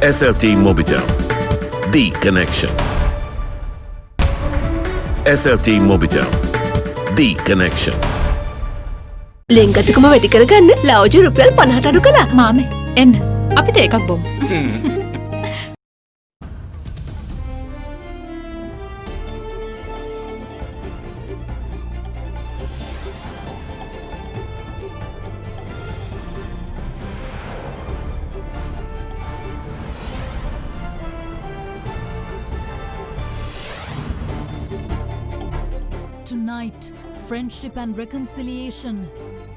SLT Mobitel, the connection. SLT Mobitel, the connection. ලෙන්ගතුකම වැඩි කරගන්න ලව්ජු රුපියල් 50ට අඩු කළා. මාමේ එන්න අපිට එකක් බොමු. Tonight, friendship and reconciliation.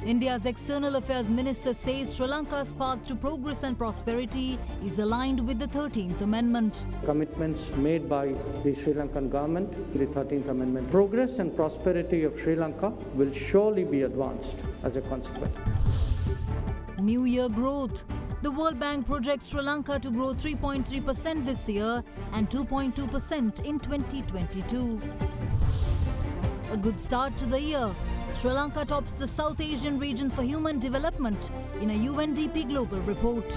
India's External Affairs Minister says Sri Lanka's path to progress and prosperity is aligned with the 13th Amendment. Commitments made by the Sri Lankan government, the 13th Amendment. Progress and prosperity of Sri Lanka will surely be advanced as a consequence. New Year growth. The World Bank projects Sri Lanka to grow 3.3% this year and 2.2% in 2022. A good start to the year. Sri Lanka tops the South Asian region for human development in a UNDP global report.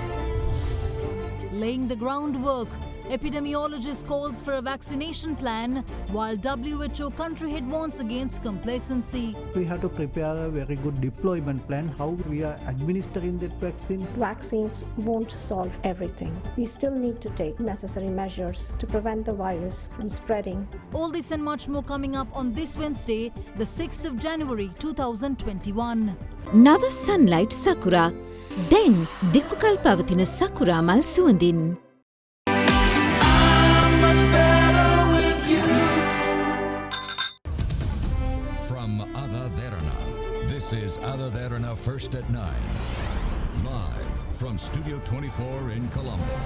Laying the groundwork, epidemiologist calls for a vaccination plan while WHO country head warns against complacency. We have to prepare a very good deployment plan, how we are administering that vaccine. Vaccines won't solve everything. We still need to take necessary measures to prevent the virus from spreading. All this and much more coming up on this Wednesday, the 6th of January 2021. නව Sunlight සකුරා දැන් දික්කුකල් පවතින සකුරා මල් සුවඳින්. From AdaDerana, this is AdaDerana First at 9. Live from Studio 24 in Colombo.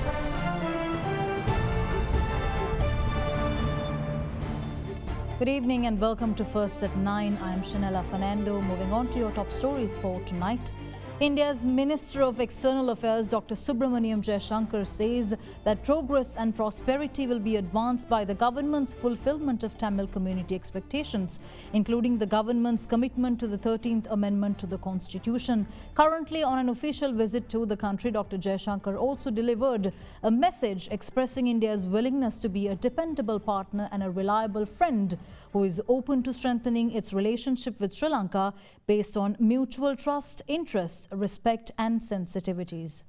Good evening and welcome to First at 9. I am Shanella Fernando. Moving on to your top stories for tonight. India's Minister of External Affairs Dr. Subramaniam Jaishankar says that progress and prosperity will be advanced by the government's fulfillment of Tamil community expectations, including the government's commitment to the 13th Amendment to the Constitution. Currently on an official visit to the country, Dr. Jaishankar also delivered a message expressing India's willingness to be a dependable partner and a reliable friend who is open to strengthening its relationship with Sri Lanka based on mutual trust, interest, respect and sensitivities.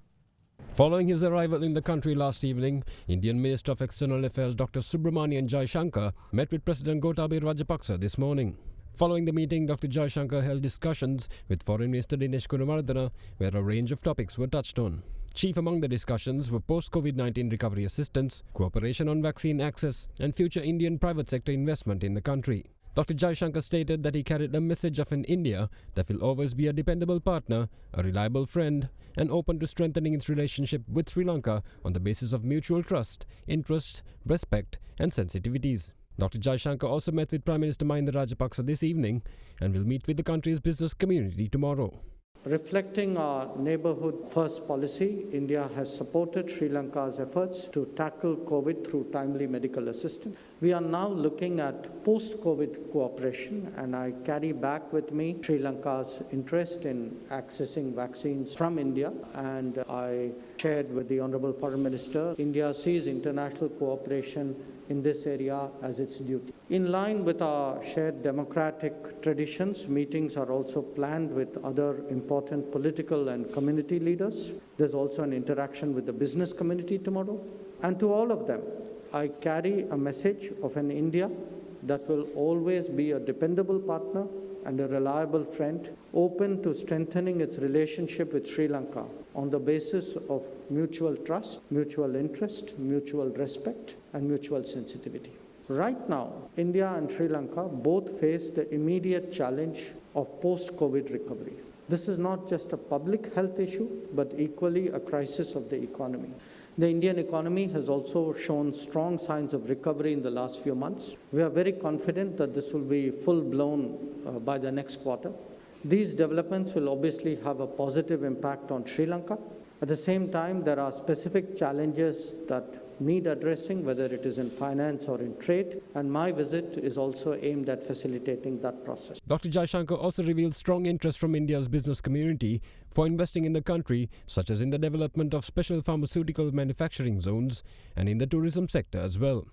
Following his arrival in the country last evening, Indian Minister of External Affairs Dr. Subramanian Jaishankar met with President Gotabaya Rajapaksa this morning. Following the meeting, Dr. Jaishankar held discussions with Foreign Minister Dinesh Gunawardena, where a range of topics were touched on. Chief among the discussions were post-COVID-19 recovery assistance, cooperation on vaccine access, and future Indian private sector investment in the country. Dr. Jaishankar stated that he carried a message of an India that will always be a dependable partner, a reliable friend, and open to strengthening its relationship with Sri Lanka on the basis of mutual trust, interest, respect, and sensitivities. Dr. Jaishankar also met with Prime Minister Mahinda Rajapaksa this evening and will meet with the country's business community tomorrow. Reflecting our neighborhood first policy, India has supported Sri Lanka's efforts to tackle COVID through timely medical assistance. We are now looking at post-COVID cooperation, and I carry back with me Sri Lanka's interest in accessing vaccines from India, and I shared with the Honorable Foreign Minister, India sees international cooperation in this area as its duty. In line with our shared democratic traditions, meetings are also planned with other important political and community leaders. There's also an interaction with the business community tomorrow. And to all of them, I carry a message of an India that will always be a dependable partner and a reliable friend, open to strengthening its relationship with Sri Lanka on the basis of mutual trust, mutual interest, mutual respect, and mutual sensitivity. Right now, India and Sri Lanka both face the immediate challenge of post-COVID recovery. This is not just a public health issue, but equally a crisis of the economy. The Indian economy has also shown strong signs of recovery in the last few months. We are very confident that this will be full-blown by the next quarter. These developments will obviously have a positive impact on Sri Lanka, At the same time, there are specific challenges that need addressing, whether it is in finance or in trade, and my visit is also aimed at facilitating that process. Dr. Jaishankar also revealed strong interest from India's business community for investing in the country, such as in the development of special pharmaceutical manufacturing zones and in the tourism sector as well.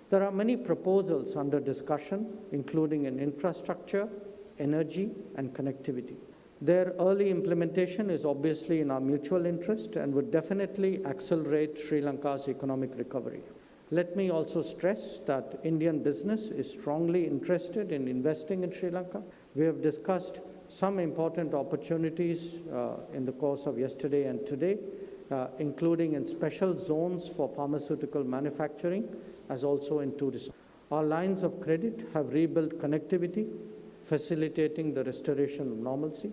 There are many proposals under discussion, including in infrastructure, energy, and connectivity. Their early implementation is obviously in our mutual interest and would definitely accelerate Sri Lanka's economic recovery. Let me also stress that Indian business is strongly interested in investing in Sri Lanka. We have discussed some important opportunities in the course of yesterday and today, including in special zones for pharmaceutical manufacturing, as also in tourism. Our lines of credit have rebuilt connectivity, facilitating the restoration of normalcy.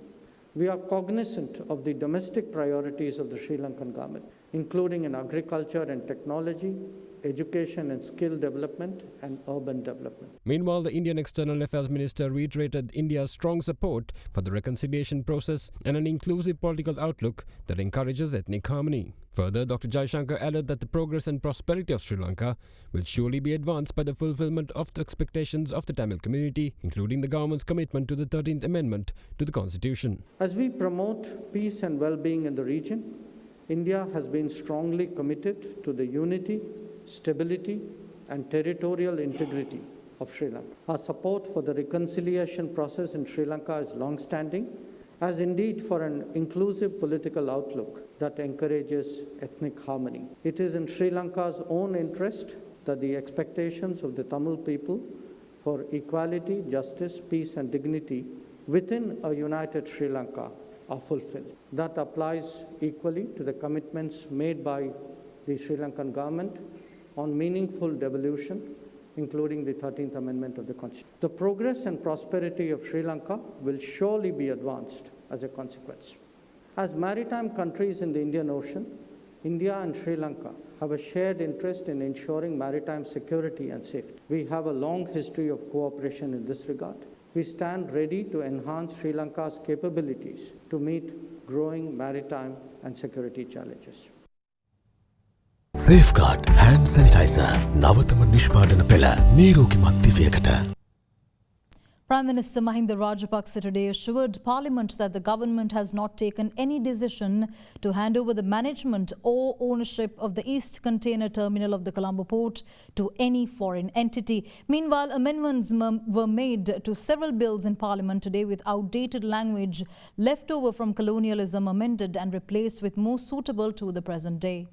We are cognizant of the domestic priorities of the Sri Lankan government, including in agriculture and technology, education and skill development, and urban development. Meanwhile, the Indian External Affairs Minister reiterated India's strong support for the reconciliation process and an inclusive political outlook that encourages ethnic harmony. Further, Dr. Jaishankar added that the progress and prosperity of Sri Lanka will surely be advanced by the fulfillment of the expectations of the Tamil community, including the government's commitment to the 13th Amendment to the Constitution. As we promote peace and well-being in the region, India has been strongly committed to the unity, stability, and territorial integrity of Sri Lanka. Our support for the reconciliation process in Sri Lanka is long-standing, as indeed for an inclusive political outlook that encourages ethnic harmony. It is in Sri Lanka's own interest that the expectations of the Tamil people for equality, justice, peace, and dignity within a united Sri Lanka are fulfilled. That applies equally to the commitments made by the Sri Lankan government on meaningful devolution, including the 13th Amendment of the Constitution. The progress and prosperity of Sri Lanka will surely be advanced as a consequence. As maritime countries in the Indian Ocean, India and Sri Lanka have a shared interest in ensuring maritime security and safety. We have a long history of cooperation in this regard. We stand ready to enhance Sri Lanka's capabilities to meet growing maritime and security challenges. Safeguard hand sanitizer නවතම නිෂ්පාදන පෙළ නිරෝගිමත් දිවියකට. Prime Minister Mahinda Rajapaksa today assured Parliament that the government has not taken any decision to hand over the management or ownership of the East Container Terminal of the Colombo Port to any foreign entity. Meanwhile, amendments were made to several bills in Parliament today, with outdated language left over from colonialism amended and replaced with more suitable to the present day.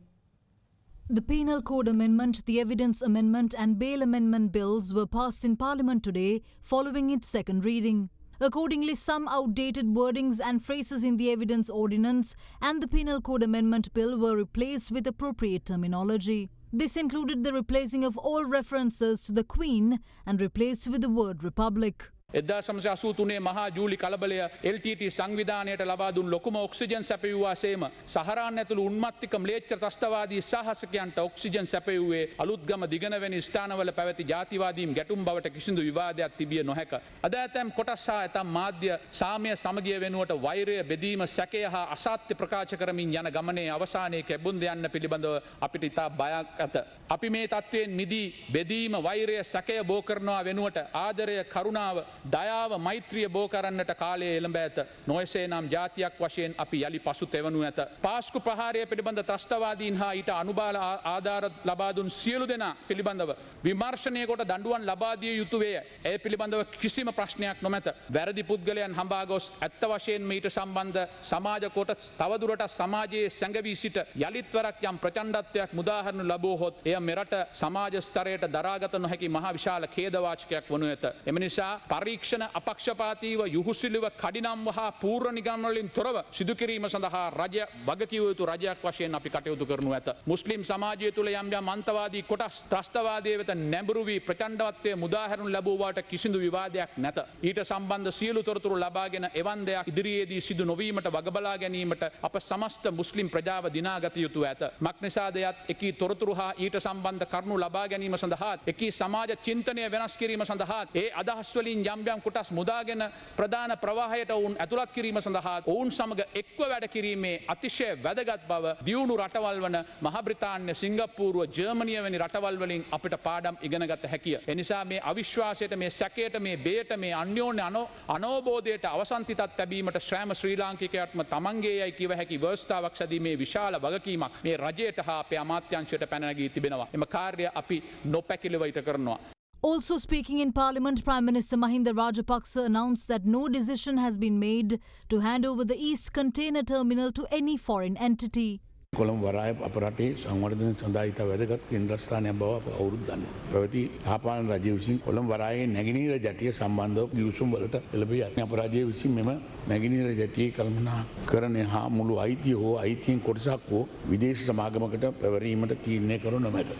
The Penal Code Amendment, the Evidence Amendment and Bail Amendment bills were passed in Parliament today following its second reading. Accordingly, some outdated wordings and phrases in the Evidence Ordinance and the Penal Code Amendment Bill were replaced with appropriate terminology. This included the replacing of all references to the Queen and replaced with the word Republic. 1983 මහා ජූලි කලබලය LTT සංවිධානයට ලබා දුන් ලොකුම oxygen සැපයුවාසේම Zahran ඇතුළු උන්මත්තික ම්ලේච්ඡ ත්‍රස්තවාදී සාහසිකයන්ට oxygen සැපයුවේ Aluthgama දිගනවැනි ස්ථානවල පැවති ජාතිවාදීන් ගැටුම් බවට කිසිදු විවාදයක් තිබිය නොහැක. අද ඇතැම් කොටස් හා ඇතම් මාධ්‍ය සාමය සමගිය වෙනුවට වෛරය බෙදීම සැකය හා අසත්‍ය ප්‍රකාශ කරමින් යන ගමනේ අවසානයේ කැබුම් දෙයන්න පිළිබඳව අපිට ඉතා බයක් ඇත. අපි මේ තත්ත්වයෙන් මිදී බෙදීම වෛරය සැකය බෝ කරනවා වෙනුවට ආදරය කරුණාව දයාව මෛත්‍රිය බෝ කරන්නට කාලය එළඹ ඇත. නොයසේ නම් ජාතියක් වශයෙන් අපි යලි පසුතැවෙනු ඇත. පාස්කු ප්‍රහාරය පිළිබඳ ත්‍රස්තවාදීන් හා ඊට අනුබාල ආධාර ලබා දුන් සියලු දෙනා පිළිබඳව විමර්ශනය කොට දඬුවම් ලබා දිය යුතු වේ. ඒ පිළිබඳව කිසිම ප්‍රශ්නයක් නොමැත. වැරදි පුද්ගලයන් හඹා ගොස් ඇත්ත වශයෙන්ම ඊට සම්බන්ධ සමාජ කොටස් තවදුරටත් සමාජයේ සැඟවී සිට යලිත් වරක් යම් ප්‍රචණ්ඩත්වයක් මුදාහරනු ලැබුවහොත් එය මෙරට සමාජ ස්තරයට දරාගත නොහැකි මහ විශාල ඛේදවාචකයක් වනු ඇත. එම නිසා පරීක්ෂණ අපක්ෂපාතීව යුහුසිලිව කඩිනම්ව හා පූර්ව නිගමනවලින් තොරව සිදු කිරීම සඳහා රජය වගකිව යුතු රජයක් වශයෙන් අපි කටයුතු කරනු ඇත. මුස්ලිම් සමාජය තුළ යම් යම් අන්තවාදී කොටස් ත්‍රස්තවාදයේ වෙත නැඹුරු වී ප්‍රචණ්ඩත්වයේ මුදාහැරුණු ලැබුවාට කිසිදු විවාදයක් නැත. ඊට සම්බන්ධ සියලු තොරතුරු ලබාගෙන එවන් දෙයක් ඉදිරියේදී සිදු නොවීමට වගබලා ගැනීමට අප සමස්ත මුස්ලිම් ප්‍රජාව දිනාගත යුතු ඇත. මක්නිසාද යත් එකී තොරතුරු හා ඊට සම්බන්ධ කරුණු ලබා ගැනීම සඳහා එකී සමාජ චින්තනය වෙනස් කිරීම සඳහා ඒ අදහස් වලින් යම් මාලිම්බයම් කොටස් මුදාගෙන ප්‍රධාන ප්‍රවාහයට ඔවුන් ඇතුළත් කිරීම සඳහා ඔවුන් සමග එක්ව වැඩ කිරීමේ අතිශය වැදගත් බව දියුණු රටවල් වන මහ බ්‍රිතාන්‍ය, සිංගප්පූරුව, ජර්මනිය වැනි රටවල් වලින් අපිට පාඩම් ඉගෙනගත හැකිය. එනිසා මේ අවිශ්වාසයට, මේ සැකයට, මේ බේට, මේ අන්‍යෝන්‍ය අනෝබෝධයට අවසන්තිතත් තැබීමට ශ්‍රෑම ශ්‍රී ලාංකිකයටම තමන්ගේ යයි කිව හැකි ව්‍යවස්ථාවක් සැදීමේ විශාල වගකීමක් මේ රජයට හා අපේ අමාත්‍යංශයට පැන නැගී තිබෙනවා. එම කාර්යය අපි නොපැකිලව ඉටු කරනවා. Also speaking in Parliament, Prime Minister Mahinda Rajapaksa announced that no decision has been made to hand over the East Container Terminal to any foreign entity. Colombo වරාය අප රටේ සංවර්ධනය සඳහා ඉතා වැදගත් කේන්ද්‍රස්ථානයක් බව අප කවුරුත් දන්නවා. පැවති යහපාලන රජය විසින් කොළඹ වරායේ නැගෙනහිර ජැටිය සම්බන්ධව ගිවිසුම් වලට එළඹී ඇත. අප රජය විසින් මෙම නැගෙනහිර ජැටියේ කළමනාකරණය හා මුළු අයිතිය හෝ අයිතියෙන් කොටසක් හෝ විදේශ සමාගමකට පැවරීමට තීරණය කර නොමැත.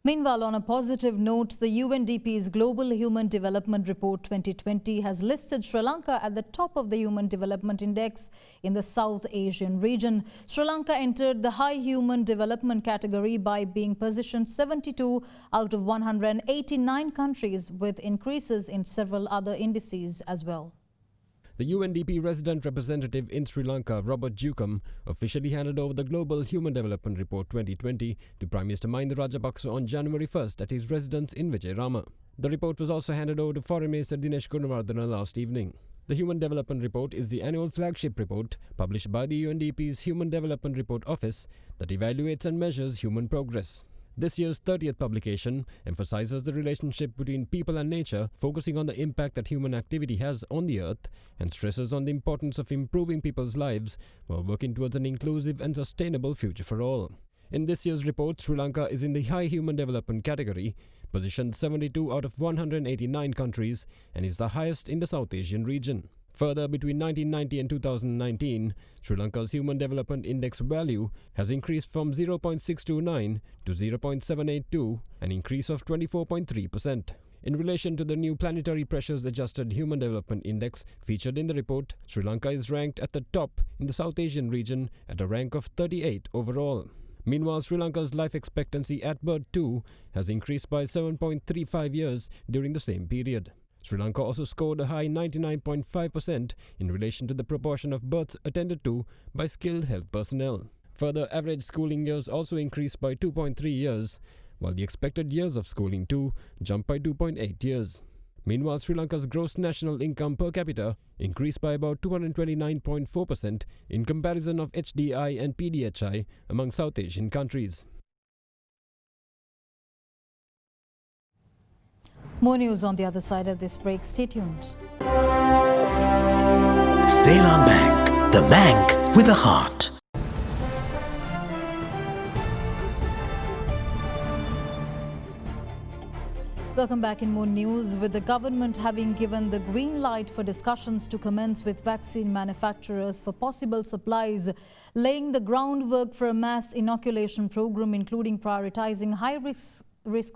Meanwhile, on a positive note, the UNDP's Global Human Development Report 2020 has listed Sri Lanka at the top of the Human Development Index in the South Asian region. Sri Lanka entered the High Human Development category by being positioned 72 out of 189 countries, with increases in several other indices as well. The UNDP resident representative in Sri Lanka, Robert Ducum, officially handed over the Global Human Development Report 2020 to Prime Minister Mahinda Rajapaksa on January 1st at his residence in Vijayarama. The report was also handed over to Foreign Minister Dinesh Gunawardena last evening. The Human Development Report is the annual flagship report published by the UNDP's Human Development Report Office that evaluates and measures human progress. This year's 30th publication emphasizes the relationship between people and nature, focusing on the impact that human activity has on the earth, and stresses on the importance of improving people's lives while working towards an inclusive and sustainable future for all. In this year's report, Sri Lanka is in the High Human Development category, positioned 72 out of 189 countries, and is the highest in the South Asian region. Further, between 1990 and 2019, Sri Lanka's Human Development Index value has increased from 0.629 to 0.782, an increase of 24.3%. In relation to the new Planetary Pressures Adjusted Human Development Index featured in the report, Sri Lanka is ranked at the top in the South Asian region at a rank of 38 overall. Meanwhile, Sri Lanka's life expectancy at birth too has increased by 7.35 years during the same period. Sri Lanka also scored a high 99.5% in relation to the proportion of births attended to by skilled health personnel. Further, average schooling years also increased by 2.3 years, while the expected years of schooling too jumped by 2.8 years. Meanwhile, Sri Lanka's gross national income per capita increased by about 229.4% in comparison of HDI and PDHI among South Asian countries. More news on the other side of this break. Stay tuned. Ceylon Bank, the bank with a heart. Welcome back in more news. With the government having given the green light for discussions to commence with vaccine manufacturers for possible supplies, laying the groundwork for a mass inoculation program, including prioritizing high-risk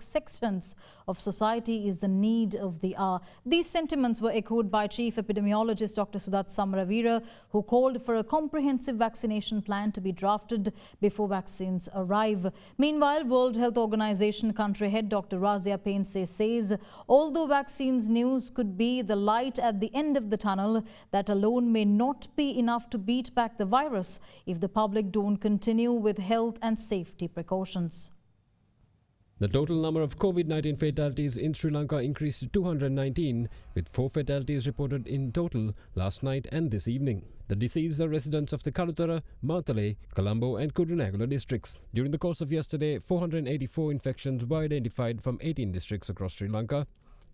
sections of society, is the need of the hour. These sentiments were echoed by Chief Epidemiologist Dr. Sudat Samaraveera, who called for a comprehensive vaccination plan to be drafted before vaccines arrive. Meanwhile, World Health Organization country head Dr. Razia Painse says, although vaccines news could be the light at the end of the tunnel, that alone may not be enough to beat back the virus if the public don't continue with health and safety precautions. The total number of COVID-19 fatalities in Sri Lanka increased to 219, with 4 fatalities reported in total last night and this evening. The deceased are residents of the Kalutara, Matale, Colombo and Kurunegala districts. During the course of yesterday, 484 infections were identified from 18 districts across Sri Lanka,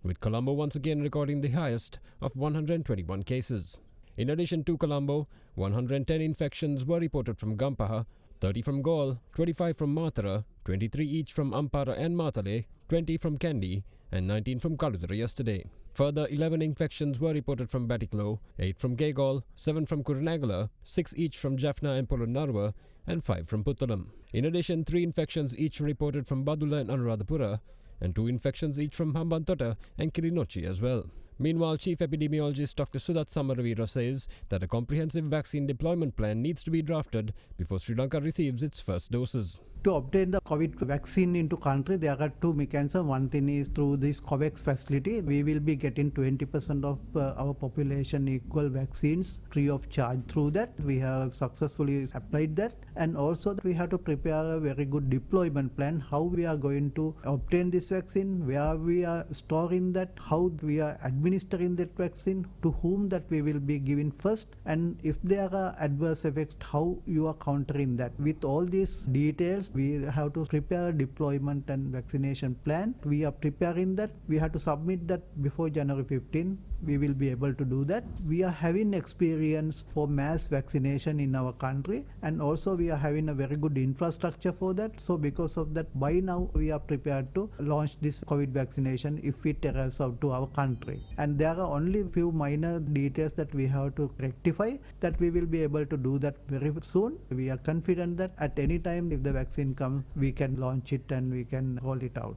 with Colombo once again recording the highest of 121 cases. In addition to Colombo, 110 infections were reported from Gampaha, 30 from Gaul, 25 from Matara, 23 each from Ampara and Matale, 20 from Kandy, and 19 from Kalutara yesterday. Further, 11 infections were reported from Batiklo, 8 from Gaygol, 7 from Kurunegala, 6 each from Jaffna and Polonnaruwa, and 5 from Puttalam. In addition, 3 infections each reported from Badula and Anuradhapura, and 2 infections each from Hambantota and Kilinochchi as well. Meanwhile, Chief Epidemiologist Dr. Sudat Samaravira says that a comprehensive vaccine deployment plan needs to be drafted before Sri Lanka receives its first doses. To obtain the COVID vaccine into country, there are two mechanisms. One thing is through this COVAX facility. We will be getting 20% of our population equal vaccines free of charge through that. We have successfully applied that. And also we have to prepare a very good deployment plan, how we are going to obtain this vaccine, where we are storing that, how we are administering that vaccine, to whom that we will be giving first, and if there are adverse effects, how you are countering that. With all these details, we have to prepare a deployment and vaccination plan. We are preparing that. We have to submit that before January 15. We will be able to do that. We are having experience for mass vaccination in our country, and also we are having a very good infrastructure for that. So because of that, by now we are prepared to launch this COVID vaccination if it arrives out to our country. And there are only a few minor details that we have to rectify, that we will be able to do that very soon. We are confident that at any time if the vaccine comes, we can launch it and we can roll it out.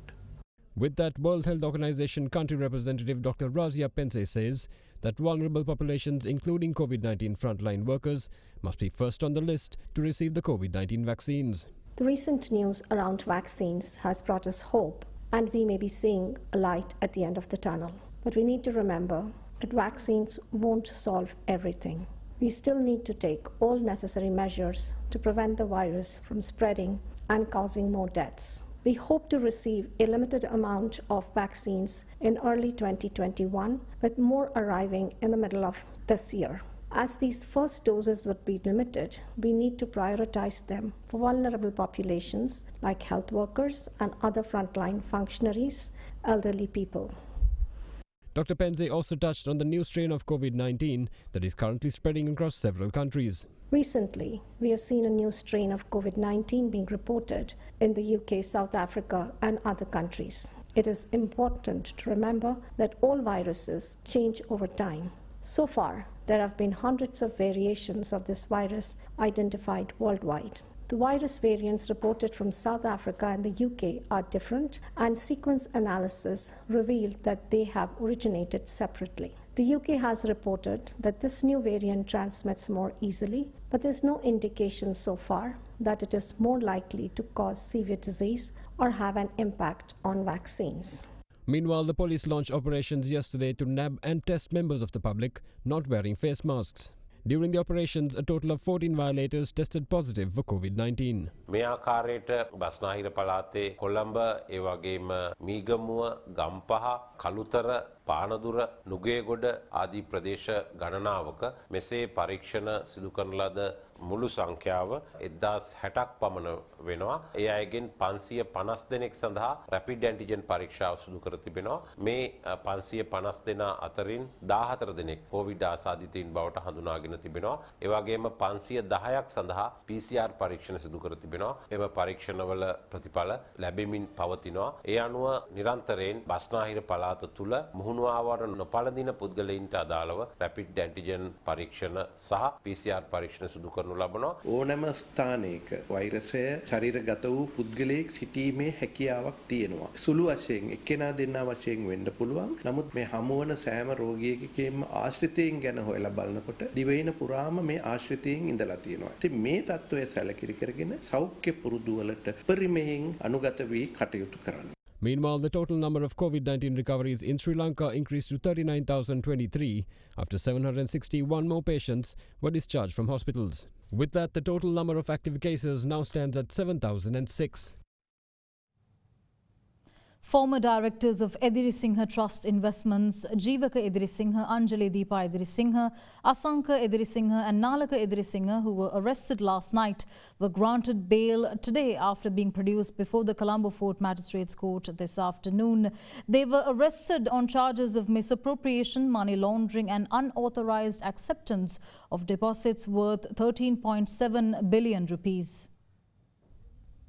With that, World Health Organization country representative Dr. Razia Pense says that vulnerable populations, including COVID-19 frontline workers, must be first on the list to receive the COVID-19 vaccines. The recent news around vaccines has brought us hope, and we may be seeing a light at the end of the tunnel. But we need to remember that vaccines won't solve everything. We still need to take all necessary measures to prevent the virus from spreading and causing more deaths. We hope to receive a limited amount of vaccines in early 2021, with more arriving in the middle of this year. As these first doses would be limited, we need to prioritize them for vulnerable populations like health workers and other frontline functionaries, elderly people. Dr. Pense also touched on the new strain of COVID-19 that is currently spreading across several countries. Recently, we have seen a new strain of COVID-19 being reported in the UK, South Africa, and other countries. It is important to remember that all viruses change over time. So far, there have been hundreds of variations of this virus identified worldwide. The virus variants reported from South Africa and the UK are different, and sequence analysis revealed that they have originated separately. The UK has reported that this new variant transmits more easily, but there's no indication so far that it is more likely to cause severe disease or have an impact on vaccines. Meanwhile, the police launched operations yesterday to nab and test members of the public not wearing face masks. During the operations, a total of 14 violators tested positive for COVID-19. මේ ආකාරයට බස්නාහිර පළාතේ කොළඹ ඒ වගේම මීගමුව ගම්පහ කළුතර පානදුර නුගේගොඩ ආදී ප්‍රදේශ ගණනාවක මෙසේ පරීක්ෂණ සිදු කරන ලද මුළු සංඛ්‍යාව 1060ක් පමණ වෙනවා. ඒ අයගෙන් 550 දෙනෙක් සඳහා රැපිඩ් ඇන්ටිජන් පරීක්ෂාව සිදු කර තිබෙනවා. මේ 550 දෙනා අතරින් 14 දෙනෙක් කොවිඩ් ආසාදිතයින් බවට හඳුනාගෙන තිබෙනවා. ඒ වගේම 510ක් සඳහා PCR පරීක්ෂණ සිදු කර තිබෙනවා. එම පරීක්ෂණවල ප්‍රතිඵල ලැබෙමින් පවතිනවා. ඒ අනුව නිරන්තරයෙන් බස්නාහිර පළාත තුල මුහුණුආවර නොපළඳින පුද්ගලයින්ට අදාළව රැපිඩ් ඇන්ටිජන් පරීක්ෂණ සහ PCR පරීක්ෂණ සිදු කරනු ලබනවා. ඕනෑම ස්ථානයක වෛරසය ශරීරගත වූ පුද්ගලයෙක් සිටීමේ හැකියාවක් තියෙනවා. සුළු වශයෙන් එක්කෙනා දෙන්නා වශයෙන් වෙන්න පුළුවන්. නමුත් මේ හමුවන සෑම රෝගියෙකකේම ආශ්‍රිතයින් ගැන හොයලා බලනකොට දිවයින පුරාම මේ ආශ්‍රිතයින් ඉඳලා තියෙනවා. ඉතින් මේ තත්ත්වය සැලකිලි කරගෙන සෞඛ්‍ය පුරුදු වලට පරිමයෙන් අනුගත වී කටයුතු කරන්න. Meanwhile, the total number of COVID-19 recoveries in Sri Lanka increased to 39,023 after 761 more patients were discharged from hospitals. With that, the total number of active cases now stands at 7,006. Former directors of Edirisinghe Trust Investments, Jeevaka Edirisinghe, Anjali Deepa Edirisinghe, Asanka Edirisinghe and Nalaka Edirisinghe, who were arrested last night, were granted bail today after being produced before the Colombo Fort Magistrates Court this afternoon. They were arrested on charges of misappropriation, money laundering and unauthorized acceptance of deposits worth 13.7 billion rupees.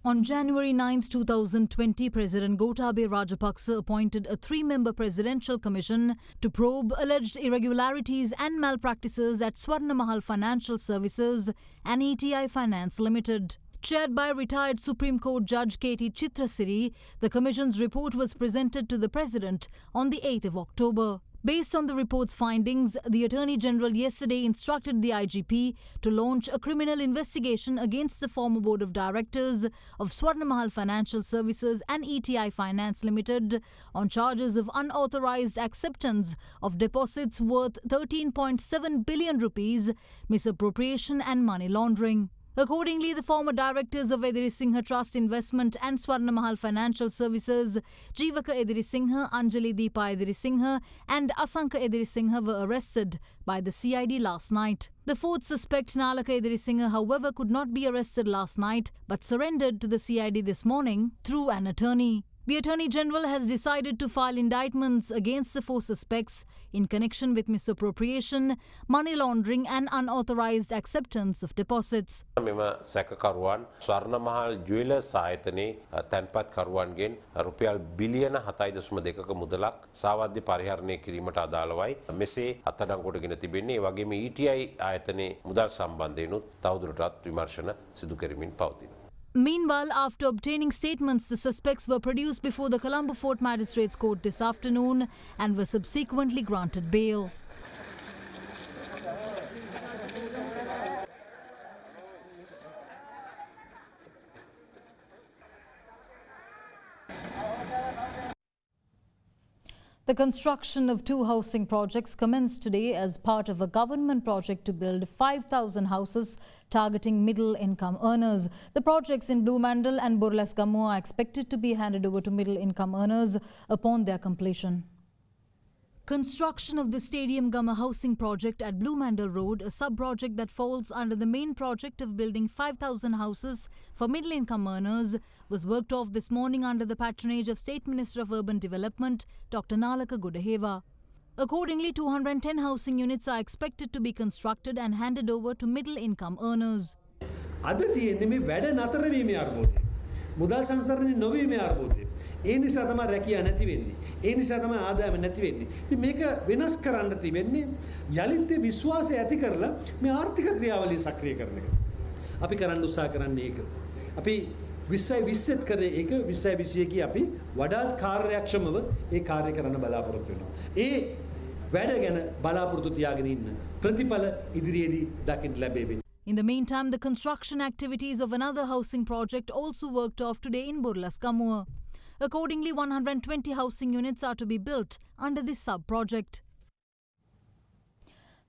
On January 9, 2020, President Gotabaya Rajapaksa appointed a 3-member presidential commission to probe alleged irregularities and malpractices at Swarna Mahal Financial Services and ETI Finance Limited. Chaired by retired Supreme Court Judge K.T. Chitrasiri, the Commission's report was presented to the President on the 8th of October. Based on the report's findings, the Attorney General yesterday instructed the IGP to launch a criminal investigation against the former Board of Directors of Swarnamahal Financial Services and ETI Finance Limited on charges of unauthorized acceptance of deposits worth 13.7 billion rupees, misappropriation and money laundering. Accordingly, the former directors of Edirisinghe Trust Investment and Swarnamahal Financial Services, Jeevaka Edirisinghe, Anjali Deepa Edirisinghe and Asanka Edirisinghe were arrested by the CID last night. The fourth suspect, Nalaka Edirisinghe, however, could not be arrested last night but surrendered to the CID this morning through an attorney. The Attorney General has decided to file indictments against the four suspects in connection with misappropriation, money laundering and unauthorized acceptance of deposits. මෙම සැකකරුවන් ස්වර්ණමහල් ජුවෙලර්ස් ආයතනයේ තැන්පත් කරුවන්ගෙන් රුපියල් බිලියන 7.2ක මුදලක් සාවද්‍ය පරිහරණය කිරීමට අදාළවයි මෙසේ අත්අඩංගුවටගෙන තිබෙන්නේ. ඒ වගේම ETI ආයතනයේ මුදල් සම්බන්ධයෙන්ුත් තවදුරටත් විමර්ශන සිදු කරමින් පවතිනවා. Meanwhile, after obtaining statements, the suspects were produced before the Colombo Fort Magistrates Court this afternoon and were subsequently granted bail. The construction of 2 housing projects commenced today as part of a government project to build 5,000 houses targeting middle-income earners. The projects in Blumandal and Burleskamu are expected to be handed over to middle-income earners upon their completion. Construction of the Stadium Gama housing project at Blumandal Road, a sub-project that falls under the main project of building 5,000 houses for middle-income earners, was worked off this morning under the patronage of State Minister of Urban Development, Dr. Nalaka Gudaheva. Accordingly, 210 housing units are expected to be constructed and handed over to middle-income earners. මුදල් සංසරණය නොවීමේ ආරම්භය. ඒ නිසා තමයි රැකියා නැති වෙන්නේ. ඒ නිසා තමයි ආදායම නැති වෙන්නේ. ඉතින් මේක වෙනස් කරන්න තිබෙන්නේ යලිත් විශ්වාසය ඇති කරලා මේ ආර්ථික ක්‍රියාවලිය සක්‍රිය කරන එක. අපි කරන්න උත්සාහ කරන්නේ ඒක. අපි 2020ත් කරේ ඒක 2021 අපි වඩාත් කාර්යක්ෂමව ඒ කාර්ය කරන්න බලාපොරොත්තු වෙනවා. ඒ වැඩ ගැන බලාපොරොත්තු තියාගෙන ඉන්න ප්‍රතිඵල ඉදිරියේදී දකින්න ලැබෙවි. In the meantime, the construction activities of another housing project also worked off today in Burleskamu. Accordingly, 120 housing units are to be built under this sub-project.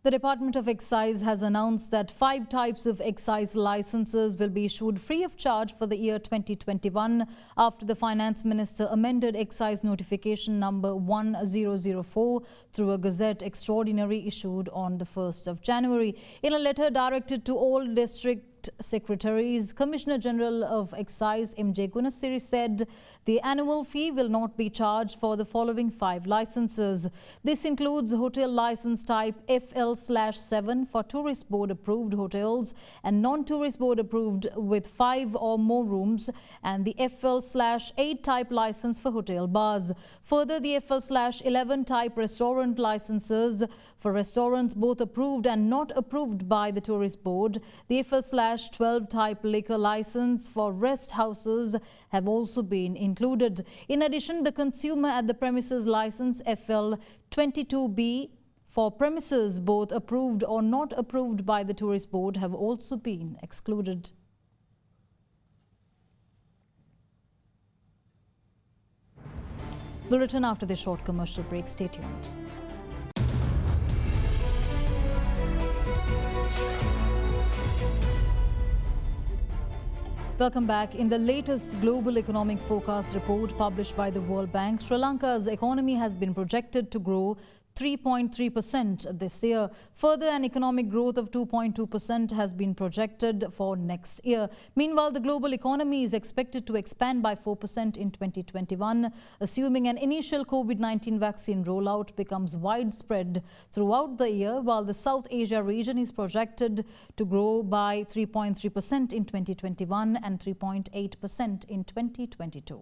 The Department of Excise has announced that 5 types of excise licenses will be issued free of charge for the year 2021 after the Finance Minister amended Excise Notification number 1004 through a Gazette Extraordinary issued on the 1st of January. In a letter directed to all district secretaries, Commissioner General of Excise M.J. Gunasiri said the annual fee will not be charged for the following 5 licenses. This includes hotel license type FL/7 for tourist board approved hotels and non-tourist board approved with 5 or more rooms, and the FL/8 type license for hotel bars. Further, the FL/11 type restaurant licenses for restaurants both approved and not approved by the tourist board. The FL/12 type liquor license for rest houses have also been included. In addition, the consumer at the premises license FL/22B for premises both approved or not approved by the tourist board have also been excluded. We'll return after this short commercial break. Stay tuned. Welcome back. In the latest Global Economic Forecast report published by the World Bank, Sri Lanka's economy has been projected to grow 3.3% this year. Further, an economic growth of 2.2% has been projected for next year. Meanwhile, the global economy is expected to expand by 4% in 2021, assuming an initial COVID-19 vaccine rollout becomes widespread throughout the year, while the South Asia region is projected to grow by 3.3% in 2021 and 3.8% in 2022.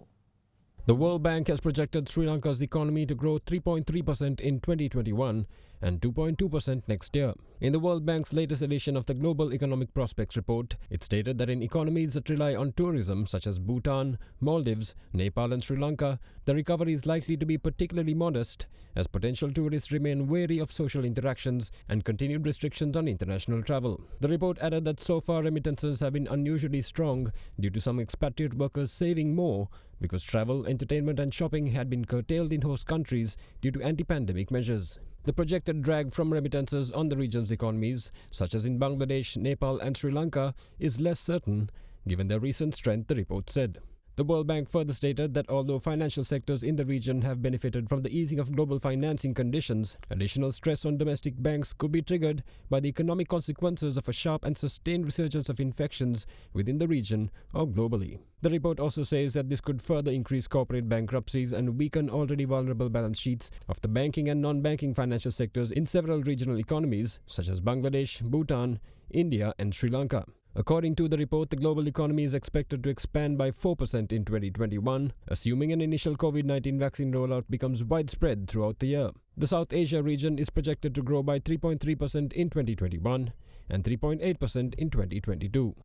The World Bank has projected Sri Lanka's economy to grow 3.3% in 2021 and 2.2% next year. In the World Bank's latest edition of the Global Economic Prospects Report, it stated that in economies that rely on tourism such as Bhutan, Maldives, Nepal and Sri Lanka, the recovery is likely to be particularly modest as potential tourists remain wary of social interactions and continued restrictions on international travel. The report added that so far remittances have been unusually strong due to some expatriate workers saving more because travel, entertainment and shopping had been curtailed in host countries due to anti-pandemic measures. The projected drag from remittances on the region's economies, such as in Bangladesh, Nepal and Sri Lanka, is less certain, given their recent strength, the report said. The World Bank further stated that although financial sectors in the region have benefited from the easing of global financing conditions, additional stress on domestic banks could be triggered by the economic consequences of a sharp and sustained resurgence of infections within the region or globally. The report also says that this could further increase corporate bankruptcies and weaken already vulnerable balance sheets of the banking and non-banking financial sectors in several regional economies such as Bangladesh, Bhutan, India and Sri Lanka. According to the report, the global economy is expected to expand by 4% in 2021, assuming an initial COVID-19 vaccine rollout becomes widespread throughout the year. The South Asia region is projected to grow by 3.3% in 2021 and 3.8% in 2022.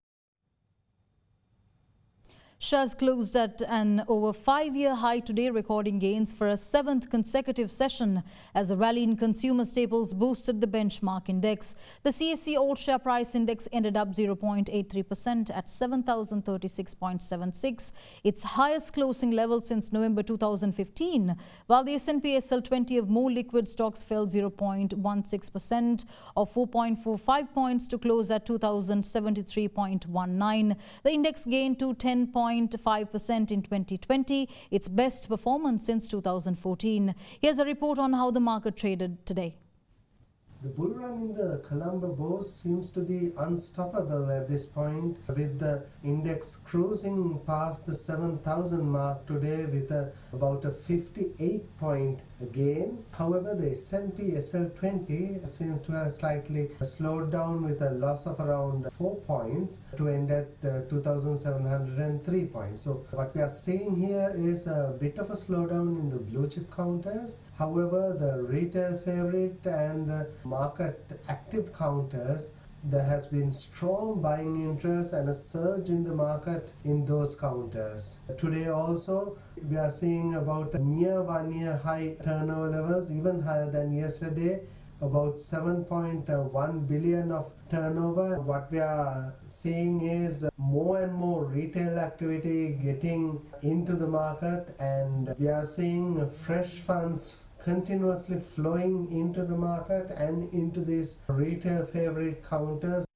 Shares closed at an over 5-year high today, recording gains for a 7th consecutive session as a rally in consumer staples boosted the benchmark index. The CSE All Share Price Index ended up 0.83% at 7,036.76, its highest closing level since November 2015, while the S&P SL20 of more liquid stocks fell 0.16% or 4.45 points to close at 2,073.19. The index gained to 10.5% in 2020, its best performance since 2014. Here's a report on how the market traded today. The bull run in the Colombo Bourse seems to be unstoppable at this point, with the index cruising past the 7,000 mark today with about a 58-point gain. However, the S&P SL20 seems to have slightly slowed down with a loss of around 4 points to end at 2,703 points. So what we are seeing here is a bit of a slowdown in the blue chip counters. However, the retail favorite and the market active counters, there has been strong buying interest and a surge in the market in those counters. Today also we are seeing about near 1-year high turnover levels, even higher than yesterday, about 7.1 billion of turnover. What we are seeing is more and more retail activity getting into the market, and we are seeing fresh funds continuously flowing into the market and into these retail favorite counters.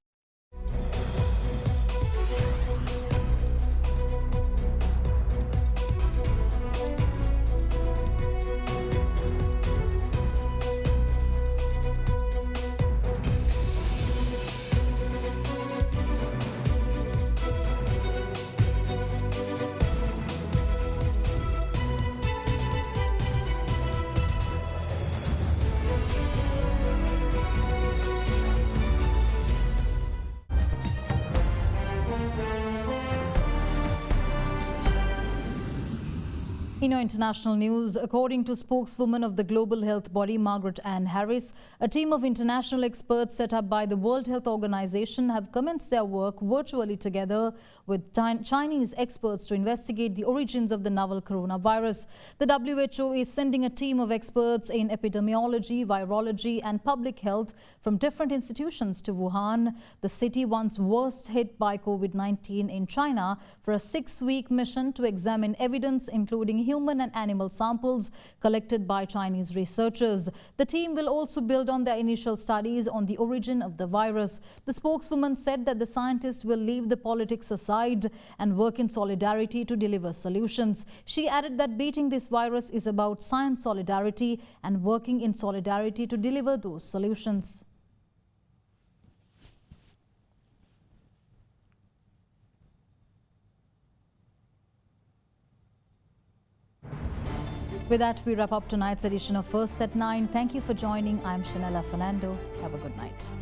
In our international news, according to spokeswoman of the global health body Margaret Ann Harris, a team of international experts set up by the World Health Organization have commenced their work virtually together with Chinese experts to investigate the origins of the novel coronavirus. The WHO is sending a team of experts in epidemiology, virology and public health from different institutions to Wuhan, the city once worst hit by COVID-19 in China, for a 6-week mission to examine evidence including human and animal samples collected by Chinese researchers. The team will also build on their initial studies on the origin of the virus. The spokeswoman said that the scientists will leave the politics aside and work in solidarity to deliver solutions. She added that beating this virus is about science solidarity and working in solidarity to deliver those solutions. With that, we wrap up tonight's edition of First at 9. Thank you for joining. I'm Shanella Fernando. Have a good night.